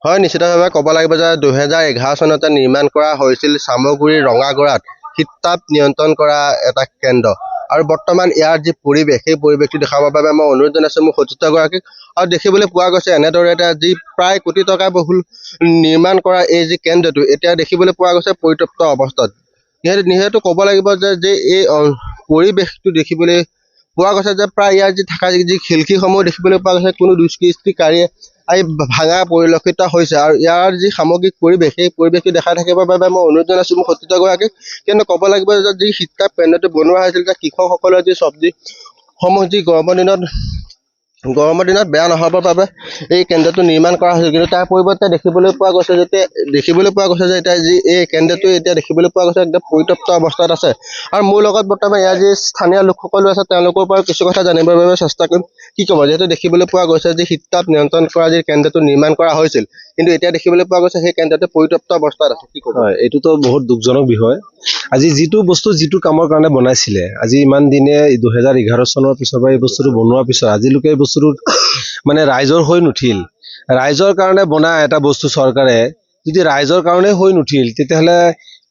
হয়, নিশ্চিতভাৱে ক'ব লাগিব যে 2011 চনতে নিৰ্মাণ কৰা হৈছিল চামগুৰিৰ ৰঙাগড়াত শীততাপ নিয়ন্ত্ৰণ কৰা এটা কেন্দ্ৰ। আৰু বৰ্তমান ইয়াৰ যি পৰিৱেশ, সেই পৰিৱেশটো দেখাবৰ বাবে মই অনুৰোধ জনাইছোঁ মোৰ সতীৰ্থগৰাকীক। আৰু দেখিবলৈ পোৱা গৈছে এনেদৰে এটা যি প্ৰায় কোটি টকা বহুল নিৰ্মাণ কৰা এই যি কেন্দ্ৰটো এতিয়া দেখিবলৈ পোৱা গৈছে পৰিত্যক্ত অৱস্থাত। যিহেতু ক'ব লাগিব যে এই পৰিৱেশটো দেখিবলৈ পোৱা গৈছে যে প্ৰায় ইয়াৰ যি থকা যি খিৰিকীসমূহ দেখিবলৈ পোৱা গৈছে কোনো দুষ্কৃতিকাৰীয়ে ভাঙা পৰিলক্ষিত হৈছে। আৰু ইয়াৰ যি সামগ্ৰিক পৰিৱেশ, সেই পৰিৱেশটো দেখাই থাকিবৰ বাবে মই অনুৰোধ জনাইছোঁ মোৰ সতীৰ্থগৰাকীক। কিন্তু ক'ব লাগিব যে যি শীততাপ কেন্দ্ৰটো বনোৱা হৈছিল যে কৃষকসকলৰ যি চব্জিসমূহ যি গৰমৰ দিনত বেয়া নহ'বৰ বাবে এই কেন্দ্ৰটো নিৰ্মাণ কৰা হৈছিল। কিন্তু তাৰ পৰিৱৰ্তে দেখিবলৈ পোৱা গৈছে যে এতিয়া যি এই কেন্দ্ৰটো এতিয়া দেখিবলৈ পোৱা গৈছে একদম পৰিত্যক্ত অৱস্থাত আছে। আৰু মোৰ লগত বৰ্তমান ইয়াৰ যি স্থানীয় লোকসকলো আছে তেওঁলোকৰ পৰা কিছু কথা জানিবৰ বাবে চেষ্টা কৰিম। কি ক'ব, যিহেতু দেখিবলৈ পোৱা গৈছে যে শীততাপ নিয়ন্ত্ৰণ কৰা যি কেন্দ্ৰটো নিৰ্মাণ কৰা হৈছিল, কিন্তু এতিয়া দেখিবলৈ পোৱা গৈছে সেই কেন্দ্ৰটো পৰিত্যক্ত অৱস্থাত আছে, কি ক'ব? হয়, এইটোতো বহুত দুখজনক বিষয়। আজি যিটো বস্তু যিটো কামৰ কাৰণে বনাইছিলে, আজি ইমান দিনে 2011 চনৰ পিছৰ পৰা এই বস্তুটো বনোৱাৰ পিছত আজিলৈকে এই বস্তুটো মানে ৰাইজৰ হৈ নুঠিল। ৰাইজৰ কাৰণে বনাই এটা বস্তু চৰকাৰে যদি ৰাইজৰ কাৰণে হৈ নুঠিল তেতিয়াহ'লে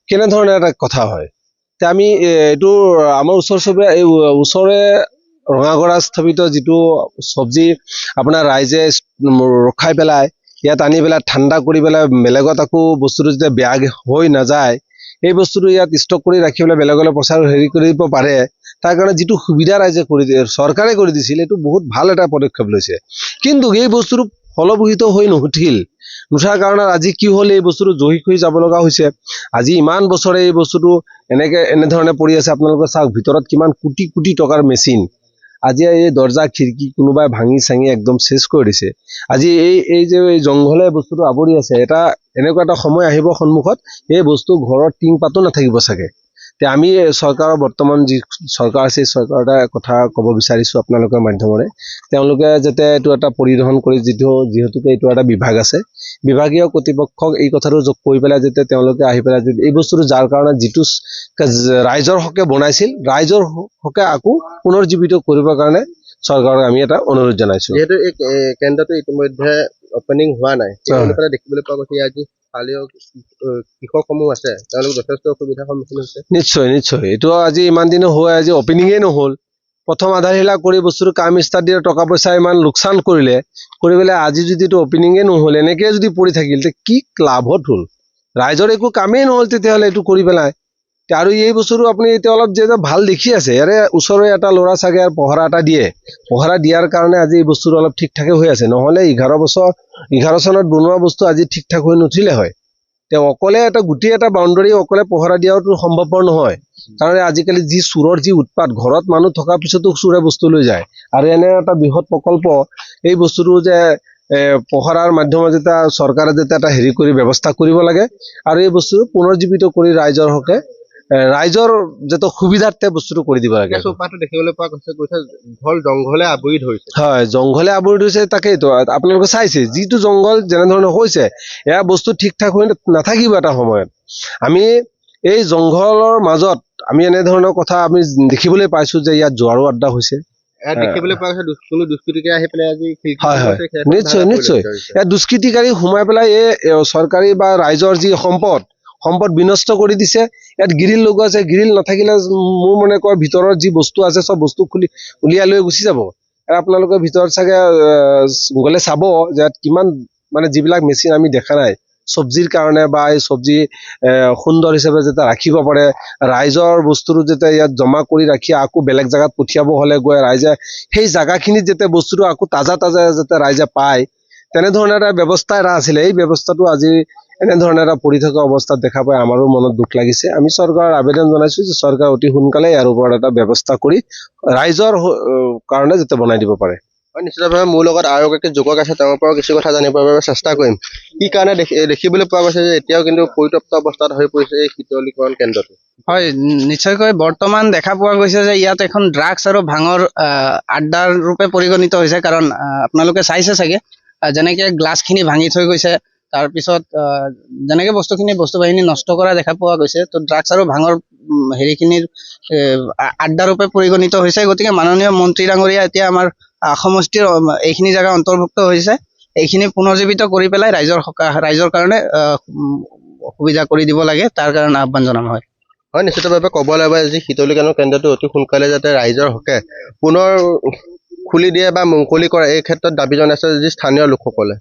কেনেধৰণে এটা কথা হয়। এতিয়া আমি এইটো আমাৰ ওচৰে ৰঙাগড়া স্থাপিত যিটো চব্জি আপোনাৰ ৰাইজে ৰখাই পেলাই ইয়াত আনি পেলাই ঠাণ্ডা কৰি পেলাই বেলেগত আকৌ বস্তুটো যেতিয়া বেয়া হৈ নাযায়, এই বস্তুটো ইয়াত ষ্টক কৰি ৰাখি পেলাই বেলেগলৈ প্ৰচাৰ কৰিব পাৰে। তাৰ কাৰণে যিটো সুবিধা ৰাইজে চৰকাৰে কৰি দিছিল, এইটো বহুত ভাল এটা পদক্ষেপ লৈছে। কিন্তু এই বস্তুটো ফলপ্ৰসূ হৈ নুঠাৰ কাৰণে আজি কি হ'ল, এই বস্তুটো জহিক হৈ যাব লগা হৈছে। আজি ইমান বছৰে এই বস্তুটো এনেধৰণে পৰি আছে। আপোনালোকে চাওক ভিতৰত কিমান কোটি কোটি টকাৰ মেচিন, আজি এই দৰ্জা খিৰিকী কোনোবাই ভাঙি চাঙি একদম চেচ কৰি দিছে। আজি এই যে এই জংঘলে বস্তুটো আৱৰি আছে, এনেকুৱা এটা সময় আহিব সন্মুখত এই বস্তু ঘৰৰ টিং পাতো নাথাকিব চাগে। আমি চৰকাৰৰ বৰ্তমান যি চৰকাৰ আছে, চৰকাৰৰ এটা কথা ক'ব বিচাৰিছোঁ আপোনালোকৰ মাধ্যমেৰে, তেওঁলোকে যাতে এইটো এটা পৰিদৰ্শন কৰি যিহেতুকে এইটো এটা বিভাগ আছে, বিভাগীয় কৰ্তৃপক্ষক এই কথাটো যোগ কৰি পেলাই যাতে তেওঁলোকে আহি পেলাই এই বস্তুটো যাৰ কাৰণে যিটো ৰাইজৰ হকে বনাইছিল, ৰাইজৰ হকে আকৌ পুনৰ্জীৱিত কৰিবৰ কাৰণে চৰকাৰক আমি এটা অনুৰোধ জনাইছোঁ। যিহেতু এই কেন্দ্ৰটো ইতিমধ্যে অপেনিং হোৱা নাই, দেখিবলৈ পোৱা গৈছে ইয়াৰ যি স্থানীয় কৃষকসমূহ আছে তেওঁলোক যথেষ্ট অসুবিধাৰ সন্মুখীন হৈছে। নিশ্চয় এইটো আজি ইমান দিনে হৈ আজি অপেনিঙেই নহ'ল। প্ৰথম আধাৰশিলা কৰি বস্তুটো কাম ষ্টাৰ্ট দিয়ে, টকা পইচা ইমান লোকচান কৰি পেলাই আজি যদি এইটো অপেনিঙে নহ'ল, এনেকৈ যদি পৰি থাকিল তে কি লাভত হ'ল? ৰাইজৰ একো কামেই নহ'ল তেতিয়াহ'লে এইটো কৰি পেলাই। আৰু এই বস্তুটো আপুনি এতিয়া অলপ যে ভাল দেখি আছে, ইয়াৰে ওচৰৰে এটা ল'ৰা চাগে পহৰা এটা দিয়ে, পহৰা দিয়াৰ কাৰণে আজি এই বস্তুটো অলপ ঠিক ঠাকে হৈ আছে। নহ'লে 11 চনত বনোৱা বস্তু আজি ঠিক ঠাক হৈ নুঠিলে হয়। তেওঁ অকলে গোটেই এটা বাউণ্ডাৰী অকলে পহৰা দিয়াটো সম্ভৱপৰ নহয়। কাৰণ আজিকালি যি চোৰৰ যি উৎপাত, ঘৰত মানুহ থকাৰ পিছতো চোৰে বস্তু লৈ যায়। আৰু এনে এটা বৃহৎ প্ৰকল্প, এই বস্তুটো যে পহৰাৰ মাধ্যমত যেতিয়া চৰকাৰে যেতিয়া এটা কৰি ব্যৱস্থা কৰিব লাগে, আৰু এই বস্তুটো পুনৰ্জীৱিত কৰি ৰাইজৰ হকে ৰাইজৰ যাতে সুবিধাৰ্থে বস্তুটো কৰি দিব লাগে। দেখিবলৈ পোৱা গৈছে ঘৰ জংঘলে আৱৰি ধৰিছে। হয়, জংঘলে আৱৰি ধৰিছে। তাকেইতো আপোনালোকে চাইছে যিটো জংঘল যেনেধৰণে হৈছে, এয়া বস্তু ঠিক ঠাক হৈ নাথাকিব এটা সময়ত। আমি এই জংঘলৰ মাজত আমি এনেধৰণৰ কথা আমি দেখিবলৈ পাইছো যে ইয়াত জুৱাৰো আড্ডা হৈছে। দেখিবলৈ পোৱা গৈছে কোনো দুষ্কৃতিকাৰী আহি পেলাই আজি নিশ্চয় ইয়াত দুষ্কৃতিকাৰী সোমাই পেলাই এই চৰকাৰী বা ৰাইজৰ যি সম্পদ বিনষ্ট কৰি দিছে। ইয়াত গ্ৰিল লগোৱা আছে, গ্ৰিল নাথাকিলে মোৰ মনে কয় ভিতৰত যি বস্তু আছে চব বস্তু উলিয়াই লৈ গুচি যাব। আপোনালোকে ভিতৰত চাগে গ'লে চাব যে ইয়াত কিমান মানে যিবিলাক মেচিন আমি দেখা নাই চব্জিৰ কাৰণে, বা এই চব্জি সুন্দৰ হিচাপে যাতে ৰাখিব পাৰে, ৰাইজৰ বস্তুটো যাতে ইয়াত জমা কৰি ৰাখি আকৌ বেলেগ জেগাত পঠিয়াব হ'লে গৈ ৰাইজে সেই জেগাখিনিত যাতে বস্তুটো আকৌ তাজা যাতে ৰাইজে পায়, তেনেধৰণৰ এটা ব্যৱস্থা এটা আছিলে। এই ব্যৱস্থাটো আজি এনেধৰণে এটা পৰি থকা অৱস্থাত দেখা পাই আমাৰো মনত দুখ লাগিছে। আমি চৰকাৰৰ আবেদন জনাইছোঁ যে চৰকাৰ অতি সোনকালে ইয়াৰ ওপৰত এটা ব্যৱস্থা কৰি ৰাইজৰ কাৰণে যাতে বনাই দিব পাৰে। নিশ্চিতভাৱে মোৰ লগত আৰু এগৰাকী যুৱক আছে, তেওঁৰ পৰাও কিছু কথা জানিবৰ বাবে চেষ্টা কৰিম। কি কাৰণে দেখিবলৈ পোৱা গৈছে যে এতিয়াও কিন্তু পৰিত্যক্ত অৱস্থাত হৈ পৰিছে এই শীতলীকৰণ কেন্দ্ৰটো? হয়, নিশ্চয়কৈ বৰ্তমান দেখা পোৱা গৈছে যে ইয়াত এখন ড্ৰাগছ আৰু ভাঙৰ আড্ডাৰ ৰূপে পৰিগণিত হৈছে। কাৰণ আপোনালোকে চাইছে চাগে যেনেকে গ্লাছখিনি ভাঙি থৈ গৈছে, তাৰপিছত যেনেকে বস্তু বাহিনী নষ্ট কৰা দেখা পোৱা গৈছে, তো ড্ৰাগছ আৰু ভাঙৰ হেৰিখিনিৰ আড্ডা ৰূপে পৰিগণিত হৈছে। গতিকে মাননীয় মন্ত্ৰী ডাঙৰীয়া এতিয়া আমাৰ সমষ্টিৰ এইখিনি জেগা অন্তৰ্ভুক্ত হৈছে। এইখিনি পুনৰ্জীৱিত কৰি পেলাই ৰাইজৰ কাৰণে সুবিধা কৰি দিব লাগে, তাৰ কাৰণে আহ্বান জনানো হয়। হয়, নিশ্চিতভাৱে ক'ব লাগিব যে শীতলীকৰণ কেন্দ্ৰটো অতি সোনকালে যাতে ৰাইজৰ হকে পুনৰ খুলি দিয়ে বা মুকলি কৰে, এই ক্ষেত্ৰত দাবী জনাইছে যি স্থানীয় লোকসকলে।